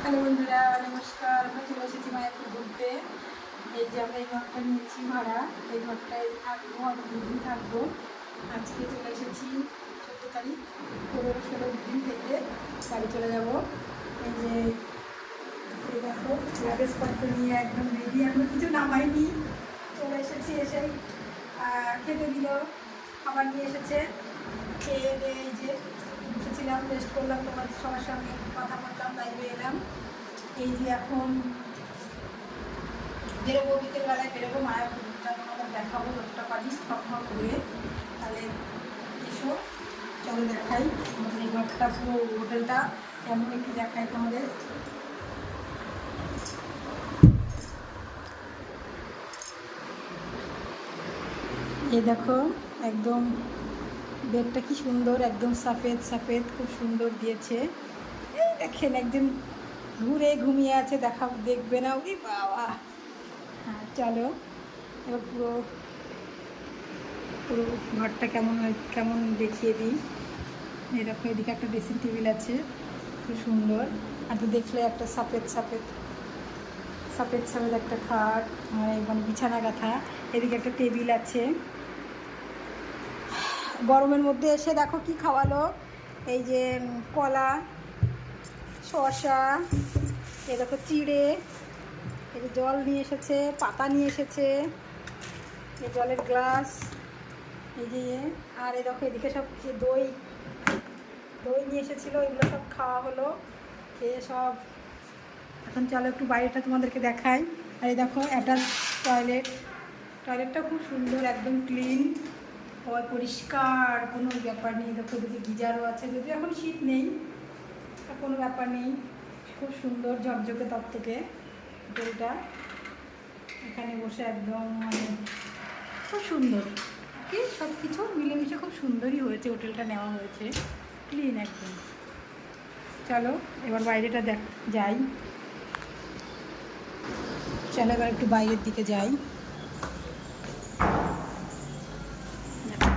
Hello বন্ধুরা, নমস্কার। আমরা চলে এসেছি মায়াপুর ঘুরতে। এই যে আমরা এই ঘরটা নিয়েছি ভাড়া, এই ঘরটায় থাকবো, আমি দুদিন থাকবো। আজকে চলে এসেছি 14 তারিখ, 15-16 দিন থেকে বাড়ি চলে যাব। এই যে এই দেখো লাগেজপত্র নিয়ে একদম রেডি, আমরা কিছু নামাইনি, চলে এসেছি। এসেই খেতে দিল, খাবার নিয়ে এসেছে। খেয়ে দিয়ে এই যে বসেছিলাম, রেস্ট করলাম, তোমার সবার সঙ্গে কথা বললাম, লাইভে এলাম। এই যে এখন বেরোবো, বিকেলবেলায় বেরোবো, মায়াপুরটা তোমাদের দেখাবো, রোডটা পারি সব ঘুরে। তাহলে এসো, চলো দেখাই আমাদের এই ঘরটা, পুরো হোটেলটা কেমন একটু দেখাই তোমাদের। এই দেখো একদম বেডটা কি সুন্দর, একদম সাফেদ সাফেদ, খুব সুন্দর দিয়েছে। এই দেখেন একজন ঘুমিয়ে আছে, দেখবে না, ওরে বাবা। হ্যাঁ চলো এবার পুরো পুরো ঘরটা কেমন দেখিয়ে দিই। এরকম এদিকে একটা ড্রেসিং টেবিল আছে, খুব সুন্দর। আর তো দেখলে একটা সাফেদ সাফেদ একটা খাট, মানে বিছানা কাঁথা। এদিকে একটা টেবিল আছে। গরমের মধ্যে এসে দেখো কি খাওয়ালো, এই যে কলা, শসা, এ দেখো চিড়ে, এই যে জল নিয়ে এসেছে, পাতা নিয়ে এসেছে, এই জলের গ্লাস, এই যে আর এই দেখো এদিকে সব যে দই নিয়ে এসেছিলো, এগুলো সব খাওয়া হলো। খেয়ে সব এখন চলো একটু বাইরেটা তোমাদেরকে দেখাই। আর এই দেখো অ্যাটাচ টয়লেটটা খুব সুন্দর, একদম ক্লিন, পরিষ্কার, কোনো ব্যাপার নেই। দেখো এদিকে গিজারও আছে, যদিও এখন শীত নেই, কোনো ব্যাপার নেই। খুব সুন্দর ঝকঝকে তকতকে হোটেলটা। এখানে বসে একদম মানে খুব সুন্দর কি, সব কিছু মিলেমিশে খুব সুন্দরই হয়েছে, হোটেলটা নেওয়া হয়েছে, ক্লিন একদম। চলো এবার বাইরেটা যাই, চলো এবার একটু বাইরের দিকে যাই।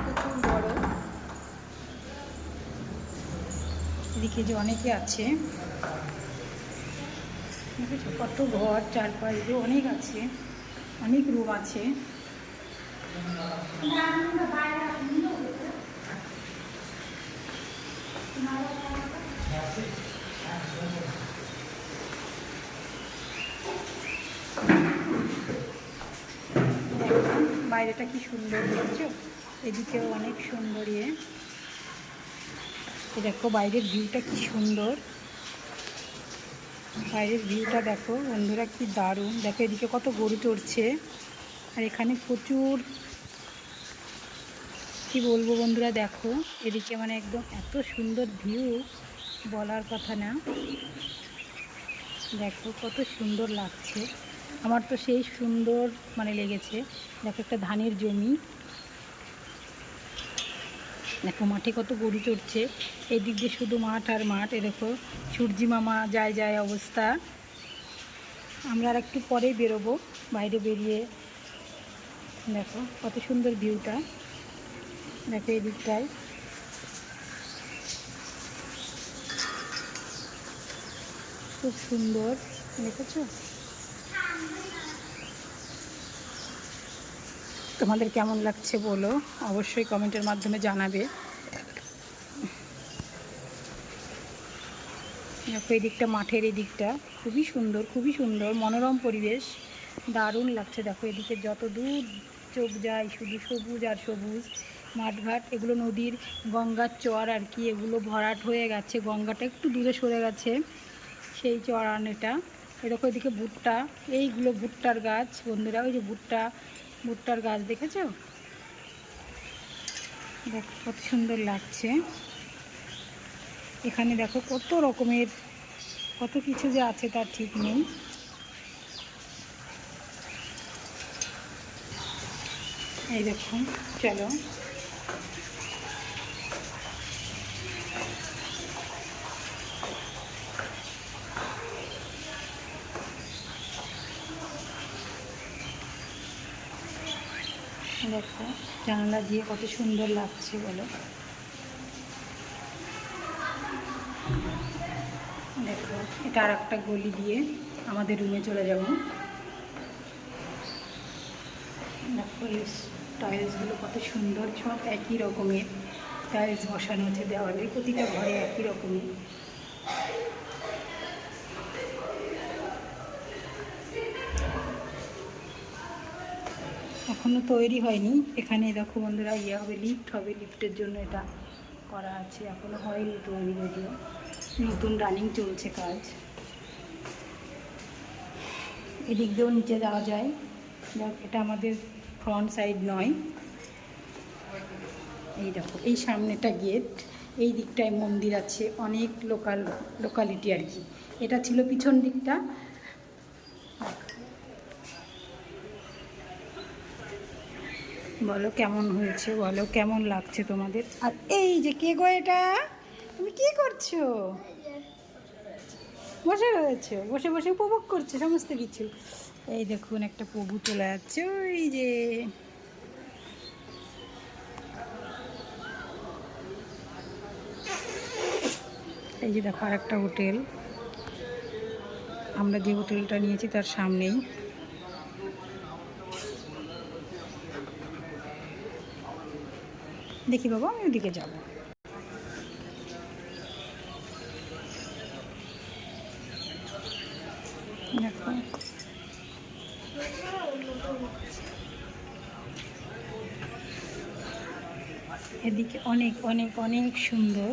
প্রচুর বড়, এদিকে যে অনেকে আছে, কত ঘর, চারপাশে অনেক আছে, অনেক রুম আছে। বাইরেটা কি সুন্দর দেখছো, এদিকেও অনেক সুন্দর। দেখো বাইরের ভিউটা কি সুন্দর, বাইরের ভিউটা দেখো বন্ধুরা, কি দারুণ। দেখো এদিকে কত গরু চড়ছে, আর এখানে প্রচুর, কি বলবো বন্ধুরা, দেখো এদিকে মানে একদম এত সুন্দর ভিউ, বলার কথা না। দেখো কত সুন্দর লাগছে, আমার তো সেই সুন্দর মানে লেগেছে। দেখো একটা ধানের জমি, দেখো মাঠে কত গরু চড়ছে, এদিক দিয়ে শুধু মাঠ আর মাঠ। এ দেখো সূর্যি মামা যায় অবস্থা। আমরা আর একটু পরেই বেরোবো, বাইরে বেরিয়ে দেখো কত সুন্দর ভিউটা। দেখো এদিকটায় খুব সুন্দর, দেখেছো? তোমাদের কেমন লাগছে বলো, অবশ্যই কমেন্টের মাধ্যমে জানাবে। দেখো এই দিকটা, মাঠের এই দিকটা খুবই সুন্দর, মনোরম পরিবেশ, দারুণ লাগছে। দেখো এদিকে যত দূর চোখ যায় শুধু সবুজ আর সবুজ, মাঠঘাট, এগুলো নদীর, গঙ্গার চর আর কি, এগুলো ভরাট হয়ে গেছে, গঙ্গাটা একটু দূরে সরে গেছে, সেই চরানোটা। এরকম এদিকে ভুট্টা, এইগুলো ভুট্টার গাছ বন্ধুরা, ওই যে ভুট্টার গাছ দেখেছো? দেখো কত সুন্দর লাগছে। এখানে দেখো কত রকমের, কত কিছু যে আছে তার ঠিক নেই। এই দেখুন, চলো দেখো জানালা দিয়ে কত সুন্দর লাগছে বলো। দেখো এটা আর একটা গলি দিয়ে আমাদের রুমে চলে যাব। দেখো এই টাইলসগুলো কত সুন্দর, সব একই রকমের টাইলস বসানো আছে দেওয়ালে, প্রতিটা ঘরে একই রকমের। এখনও তৈরি হয়নি। এখানে দেখো বন্ধুরা হবে লিফট হবে, লিফটের জন্য এটা করা আছে, এখনও হয়নি তৈরি, যদিও নতুন রানিং চলছে কাজ। এদিক দিয়েও নিচে যাওয়া যায়, এটা আমাদের ফ্রন্ট সাইড নয়। এই দেখো এই সামনেটা গেট, এই দিকটায় মন্দির আছে, অনেক লোকালিটি আর কি। এটা ছিল পিছন দিকটা। বলো কেমন হয়েছে, বলো কেমন লাগছে তোমাদের। আর এই যে কে গো এটা, তুমি কি করছো? বসে রয়েছে, বসে বসে উপভোগ করছে সমস্ত কিছু। এই দেখুন একটা প্রভু চলে যাচ্ছে, ওই যে এই যে দেখো আর একটা হোটেল, আমরা যে হোটেলটা নিয়েছি তার সামনেই। দেখি বাবা, আমি ওদিকে যাবো। দেখো এদিকে অনেক অনেক অনেক সুন্দর।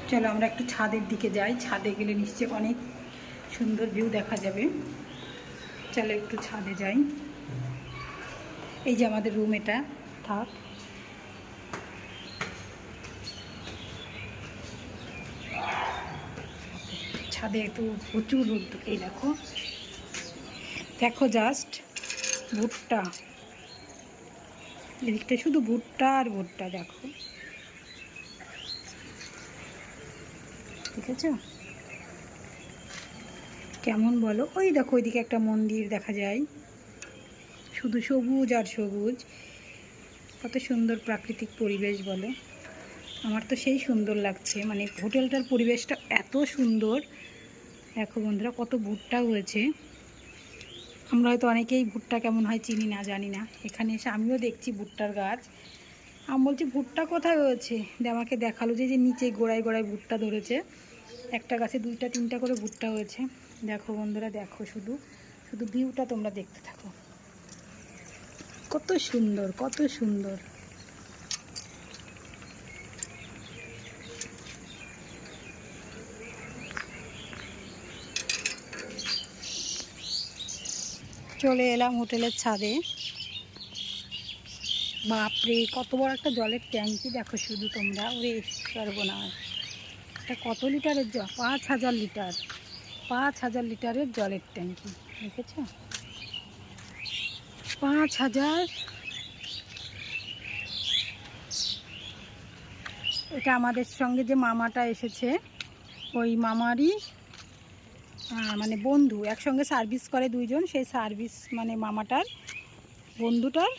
চলো আমরা একটু ছাদের দিকে যাই, ছাদে গেলে নিশ্চয়ই অনেক সুন্দর ভিউ দেখা যাবে। চলো একটু ছাদে যাই। এই যে আমাদের রুম, এটা থাক। ছাদে একটু প্রচুর রোদ, এই দেখো দেখো জাস্ট ভুট্টা, এদিকটা শুধু ভুট্টা আর ভুট্টা, দেখো ঠিক আছে কেমন বলো। ওই দেখো ওইদিকে একটা মন্দির দেখা যায়, শুধু সবুজ আর সবুজ, কত সুন্দর প্রাকৃতিক পরিবেশ বলো। আমার তো সেই সুন্দর লাগছে, মানে হোটেলটার পরিবেশটা এত সুন্দর। দেখো বন্ধুরা কত ভুট্টা হয়েছে, আমরা হয়তো অনেকেই ভুট্টা কেমন হয় চিনি না, জানি না। এখানে এসে আমিও দেখছি ভুট্টার গাছ। আমি বলছি ভুট্টা কোথায় হয়েছে, আমাকে দেখালো যে নিচে গোড়ায় গোড়ায় ভুট্টা ধরেছে, একটা গাছে 2টা 3টা করে ভুট্টা হয়েছে। দেখো বন্ধুরা দেখো, শুধু শুধু ভিউটা তোমরা দেখতে থাকো, কত সুন্দর কত সুন্দর। চলে এলাম হোটেলের ছাদে। বাপরে কত বড় একটা জলের ট্যাঙ্কি, দেখো শুধু তোমরা, ওরে সর্বনাশ, এটা কত লিটারের জল, 5000 লিটার, 5000 লিটারের জলের ট্যাঙ্কি, দেখেছ 5000। এটা আমাদের সঙ্গে যে মামাটা এসেছে, ওই মামারই মানে বন্ধু, একসঙ্গে সার্ভিস করে দুইজন, সেই সার্ভিস মানে মামাটার বন্ধুটার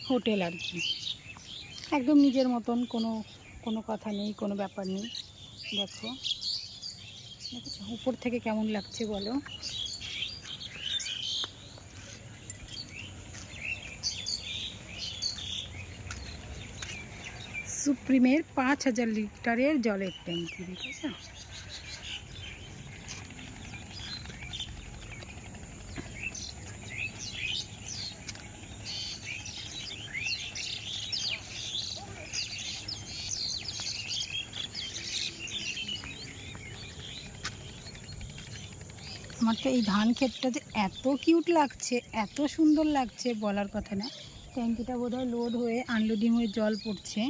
হোটেল আর কি, একদম নিজের মতন, কোনো কথা নেই, কোনো ব্যাপার নেই। দেখো দেখেছো উপর থেকে কেমন লাগছে বলো। সুপ্রিমের 5000 লিটারের জলের ট্যাঙ্কি, দেখেছো। আমার তো এই ধান ক্ষেতটা যে এত কিউট লাগছে, এত সুন্দর লাগছে, বলার কথা না। ট্যাঙ্কিটা বোধহয় লোড হয়ে আনলোডিং হয়ে জল পড়ছে,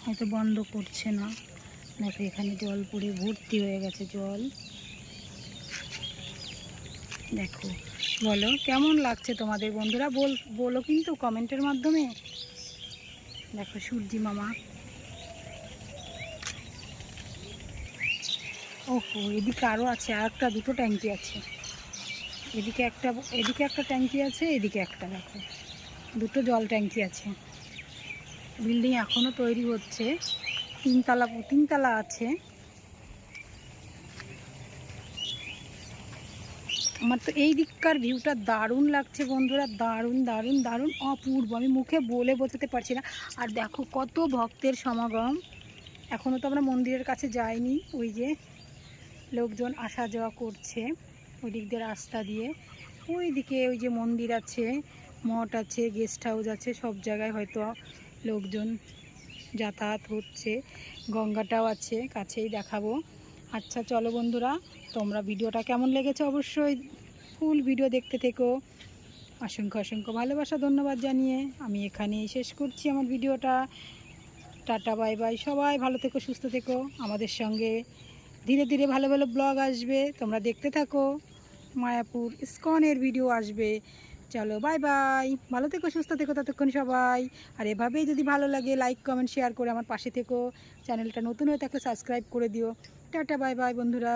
হয়তো বন্ধ করছে না। দেখো এখানে জল পড়ে ভর্তি হয়ে গেছে জল। দেখো বলো কেমন লাগছে তোমাদের বন্ধুরা, বলো কিন্তু কমেন্টের মাধ্যমে। দেখো সূর্যি মামা, ওহো এদিকে আরও আছে, আর একটা 2টো ট্যাঙ্কি আছে। এদিকে একটা ট্যাঙ্কি আছে, এদিকে একটা, দেখো দুটো জল ট্যাঙ্কি আছে। বিল্ডিং এখনও তৈরি হচ্ছে, তিনতলা আছে। আমার তো এই দিককার ভিউটা দারুণ লাগছে বন্ধুরা, দারুণ দারুণ দারুণ অপূর্ব, আমি মুখে বলে বোঝাতে পারছি না। আর দেখো কত ভক্তের সমাগম। এখনও তো আমরা মন্দিরের কাছে যাইনি, ওই যে লোকজন আসা যাওয়া করছে ওই দিক দিয়ে রাস্তা দিয়ে। ওই দিকে ওই যে মন্দির আছে, মঠ আছে, গেস্ট হাউস আছে, সব জায়গায় হয়তো লোকজন যাতায়াত হচ্ছে। গঙ্গাটাও আছে কাছেই, দেখাবো। আচ্ছা চলো বন্ধুরা, তোমরা ভিডিওটা কেমন লেগেছে অবশ্যই ফুল ভিডিও দেখতে থেকো। অসংখ্য অসংখ্য ভালোবাসা ধন্যবাদ জানিয়ে আমি এখানেই শেষ করছি আমার ভিডিওটা। টাটা বাই বাই, সবাই ভালো থেকো, সুস্থ থেকো। আমাদের সঙ্গে ধীরে ধীরে ভালো ভালো ব্লগ আসবে, তোমরা দেখতে থাকো। মায়াপুর ইস্কনের ভিডিও আসবে। চলো বাই বাই, ভালো থেকো, সুস্থ থেকো ততক্ষণ সবাই। আর এভাবেই যদি ভালো লাগে লাইক কমেন্ট শেয়ার করে আমার পাশে থেকো। চ্যানেলটা নতুন হয়ে থাকলে সাবস্ক্রাইব করে দিও। টাটা বাই বাই বন্ধুরা।